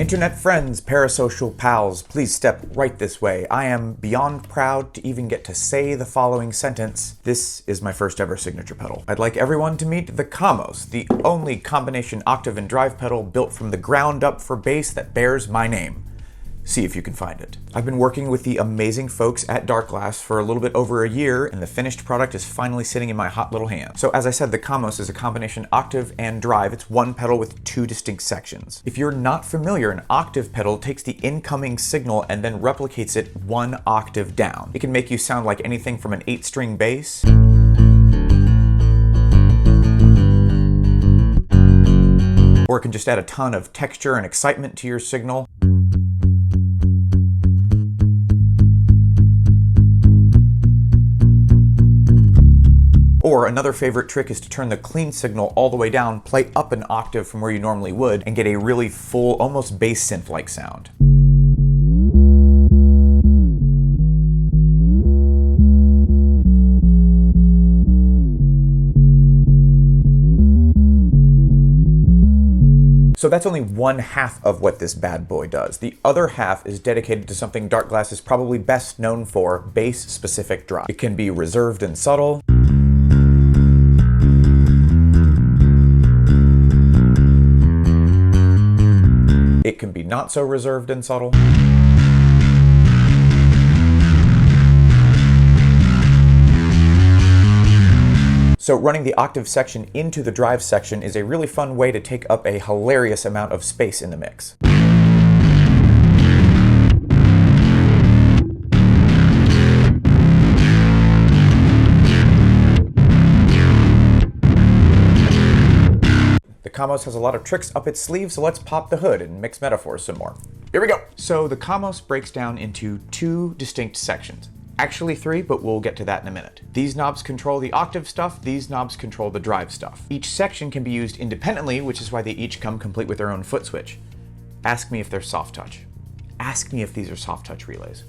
Internet friends, parasocial pals, please step right this way. I am beyond proud to even get to say the following sentence. This is my first ever signature pedal. I'd like everyone to meet the KAAMOS, the only combination octave and drive pedal built from the ground up for bass that bears my name. See if you can find it. I've been working with the amazing folks at Darkglass for a little bit over a year, and the finished product is finally sitting in my hot little hand. So as I said, the KAAMOS is a combination octave and drive. It's one pedal with two distinct sections. If you're not familiar, an octave pedal takes the incoming signal and then replicates it one octave down. It can make you sound like anything from an 8-string bass or it can just add a ton of texture and excitement to your signal. Or another favorite trick is to turn the clean signal all the way down, play up an octave from where you normally would, and get a really full, almost bass synth-like sound. So that's only one half of what this bad boy does. The other half is dedicated to something Darkglass is probably best known for, bass-specific drive. It can be reserved and subtle. It can be not so reserved and subtle. So running the octave section into the drive section is a really fun way to take up a hilarious amount of space in the mix. The KAAMOS has a lot of tricks up its sleeve, so let's pop the hood and mix metaphors some more. Here we go. So the KAAMOS breaks down into two distinct sections. Actually three, but we'll get to that in a minute. These knobs control the octave stuff, these knobs control the drive stuff. Each section can be used independently, which is why they each come complete with their own foot switch. Ask me if they're soft touch. Ask me if these are soft touch relays.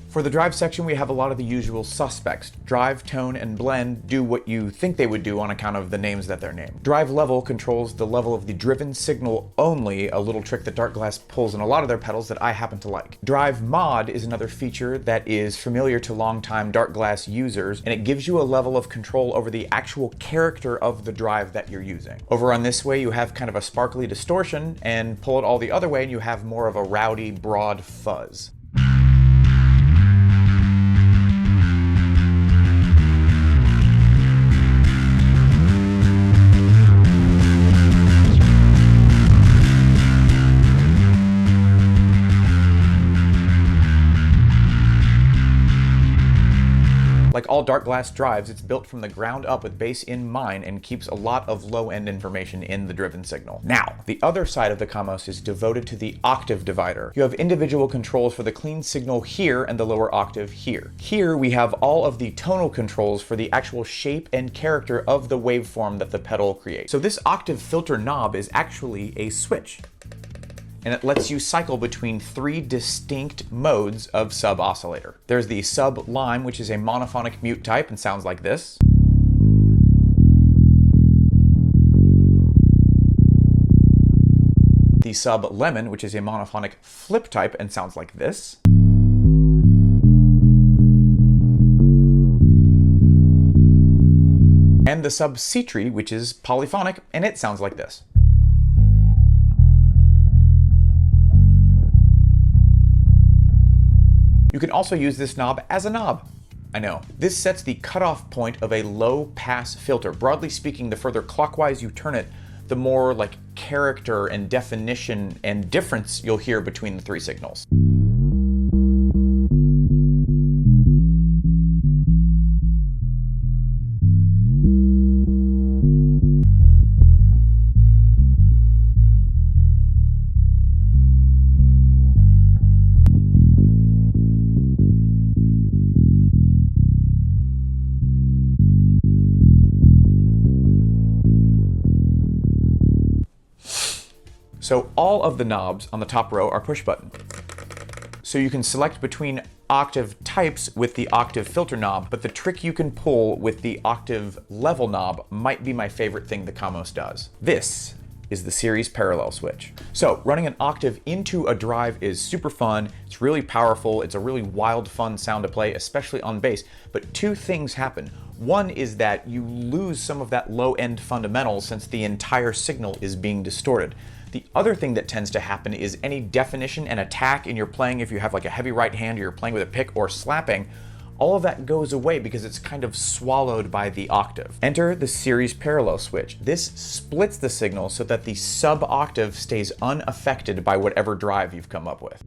For the drive section, we have a lot of the usual suspects. Drive, tone, and blend do what you think they would do on account of the names that they're named. Drive level controls the level of the driven signal only, a little trick that Darkglass pulls in a lot of their pedals that I happen to like. Drive mod is another feature that is familiar to longtime Darkglass users, and it gives you a level of control over the actual character of the drive that you're using. Over on this way, you have kind of a sparkly distortion, and pull it all the other way, and you have more of a rowdy, broad fuzz. Like all Darkglass drives, it's built from the ground up with bass in mind and keeps a lot of low-end information in the driven signal. Now, the other side of the KAAMOS is devoted to the octave divider. You have individual controls for the clean signal here and the lower octave here. Here we have all of the tonal controls for the actual shape and character of the waveform that the pedal creates. So this octave filter knob is actually a switch, and it lets you cycle between three distinct modes of sub-oscillator. There's the sub-lime, which is a monophonic mute type and sounds like this. The sub-lemon, which is a monophonic flip type and sounds like this. And the sub-C-tree, which is polyphonic, and it sounds like this. You can also use this knob as a knob. I know. This sets the cutoff point of a low-pass filter. Broadly speaking, the further clockwise you turn it, the more like character and definition and difference you'll hear between the three signals. So all of the knobs on the top row are push button. So you can select between octave types with the octave filter knob, but the trick you can pull with the octave level knob might be my favorite thing the KAAMOS does. This is the series parallel switch. So running an octave into a drive is super fun. It's really powerful. It's a really wild, fun sound to play, especially on bass. But two things happen. One is that you lose some of that low-end fundamental since the entire signal is being distorted. The other thing that tends to happen is any definition and attack in your playing, if you have like a heavy right hand or you're playing with a pick or slapping, all of that goes away because it's kind of swallowed by the octave. Enter the series parallel switch. This splits the signal so that the sub-octave stays unaffected by whatever drive you've come up with.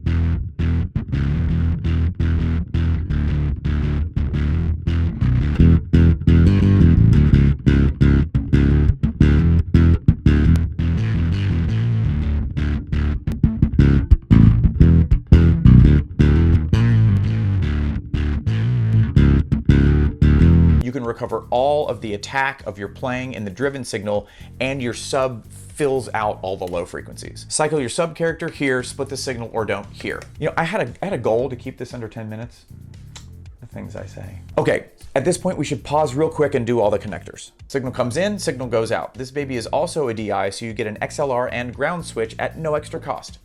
You can recover all of the attack of your playing in the driven signal, and your sub fills out all the low frequencies. Cycle your sub character here, split the signal, or don't here. You know, I had a goal to keep this under 10 minutes. The things I say. Okay, at this point we should pause real quick and do all the connectors. Signal comes in, signal goes out. This baby is also a DI, so you get an XLR and ground switch at no extra cost.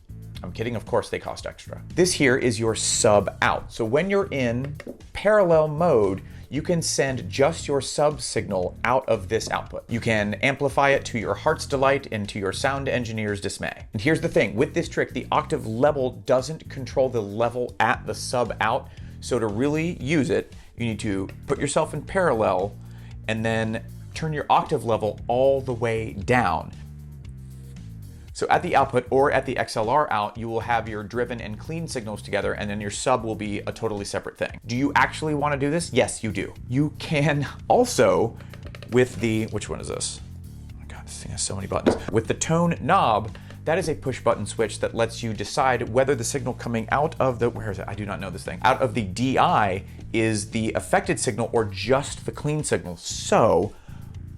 I'm kidding, of course they cost extra. This here is your sub out. So when you're in parallel mode, you can send just your sub signal out of this output. You can amplify it to your heart's delight and to your sound engineer's dismay. And here's the thing, with this trick, the octave level doesn't control the level at the sub out. So to really use it, you need to put yourself in parallel and then turn your octave level all the way down. So at the output or at the XLR out, you will have your driven and clean signals together, and then your sub will be a totally separate thing. Do you actually want to do this? Yes, you do. You can also, with the, which one is this? Oh my God, this thing has so many buttons. With the tone knob, that is a push button switch that lets you decide whether the signal coming out of the, where is it? I do not know this thing. Out of the DI is the affected signal or just the clean signal. So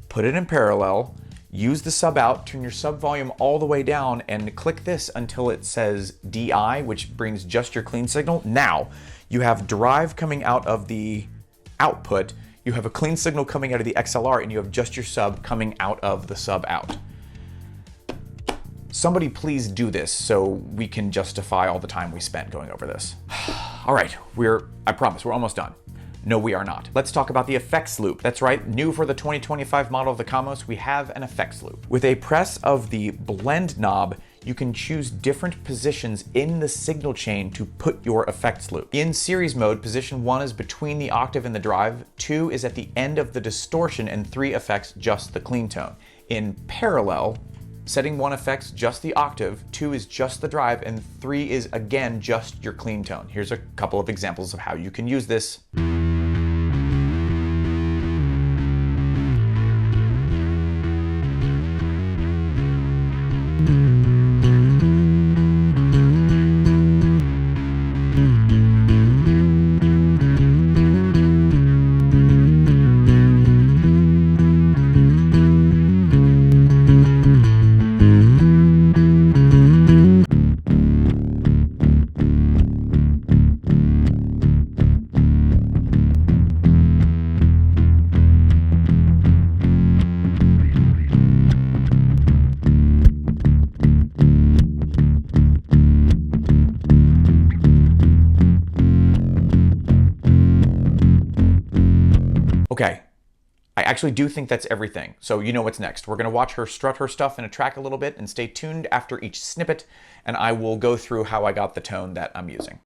put it in parallel, use the sub out, turn your sub volume all the way down, and click this until it says DI, which brings just your clean signal. Now, you have drive coming out of the output, you have a clean signal coming out of the XLR, and you have just your sub coming out of the sub out. Somebody please do this so we can justify all the time we spent going over this. All right, I promise, we're almost done. No, we are not. Let's talk about the effects loop. That's right, new for the 2025 model of the KAAMOS, we have an effects loop. With a press of the blend knob, you can choose different positions in the signal chain to put your effects loop. In series mode, position 1 is between the octave and the drive, 2 is at the end of the distortion, and 3 affects just the clean tone. In parallel, setting 1 affects just the octave, 2 is just the drive, and 3 is again just your clean tone. Here's a couple of examples of how you can use this. Okay, I actually do think that's everything. So you know what's next. We're gonna watch her strut her stuff in a track a little bit, and stay tuned after each snippet, and I will go through how I got the tone that I'm using.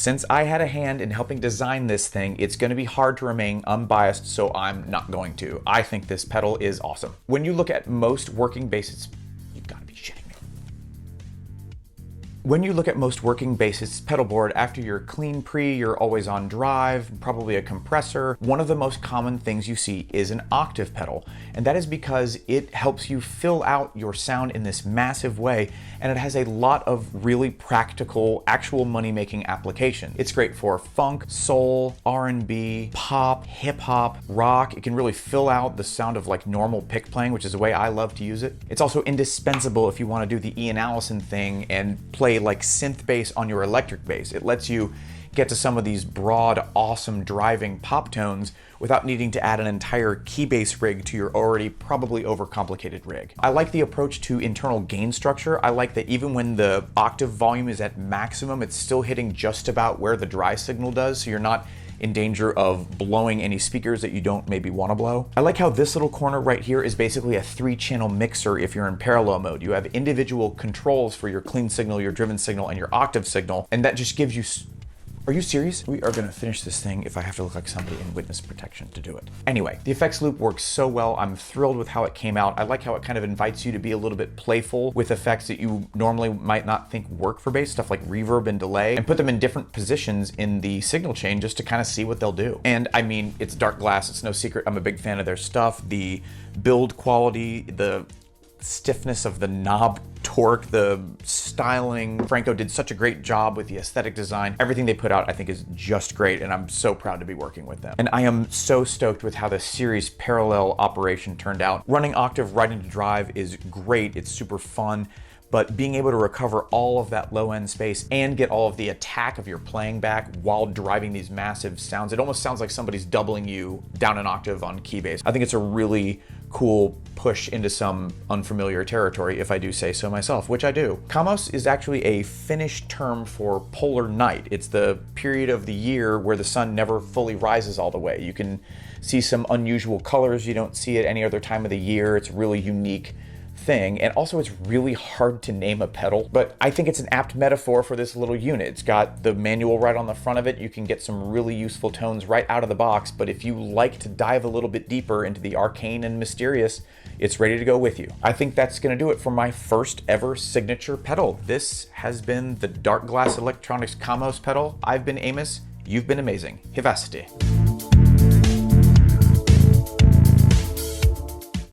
Since I had a hand in helping design this thing, it's going to be hard to remain unbiased, so I'm not going to. I think this pedal is awesome. When you look at most working bass, you've got to be shitting me. When you look at most working bassist pedal board, after your clean pre, your always on drive, probably a compressor, one of the most common things you see is an octave pedal. And that is because it helps you fill out your sound in this massive way, and it has a lot of really practical, actual money-making application. It's great for funk, soul, R&B, pop, hip hop, rock. It can really fill out the sound of like normal pick playing, which is the way I love to use it. It's also indispensable if you want to do the Ian Allison thing and play like synth bass on your electric bass. It lets you get to some of these broad, awesome driving pop tones without needing to add an entire key bass rig to your already probably overcomplicated rig. I like the approach to internal gain structure. I like that even when the octave volume is at maximum, it's still hitting just about where the dry signal does, so you're not in danger of blowing any speakers that you don't maybe want to blow. I like how this little corner right here is basically a 3-channel mixer if you're in parallel mode. You have individual controls for your clean signal, your driven signal, and your octave signal, and that just gives you... Are you serious? We are gonna finish this thing if I have to look like somebody in witness protection to do it. Anyway, the effects loop works so well. I'm thrilled with how it came out. I like how it kind of invites you to be a little bit playful with effects that you normally might not think work for bass, stuff like reverb and delay, and put them in different positions in the signal chain just to kind of see what they'll do. And I mean, it's Darkglass, it's no secret. I'm a big fan of their stuff. The build quality, the stiffness of the knob torque, the styling. Franco did such a great job with the aesthetic design. Everything they put out I think is just great, and I'm so proud to be working with them. And I am so stoked with how the series parallel operation turned out. Running octave right into drive is great, it's super fun, but being able to recover all of that low end space and get all of the attack of your playing back while driving these massive sounds, it almost sounds like somebody's doubling you down an octave on key bass. I think it's a really cool push into some unfamiliar territory, if I do say so myself, which I do. KAAMOS is actually a Finnish term for polar night. It's the period of the year where the sun never fully rises all the way. You can see some unusual colors you don't see at any other time of the year. It's a really unique thing, and also it's really hard to name a pedal, but I think it's an apt metaphor for this little unit. It's got the manual right on the front of it. You can get some really useful tones right out of the box, but if you like to dive a little bit deeper into the arcane and mysterious, it's ready to go with you. I think that's gonna do it for my first ever signature pedal. This has been the Darkglass Electronics KAAMOS pedal. I've been Amos, you've been amazing. Hyvästi.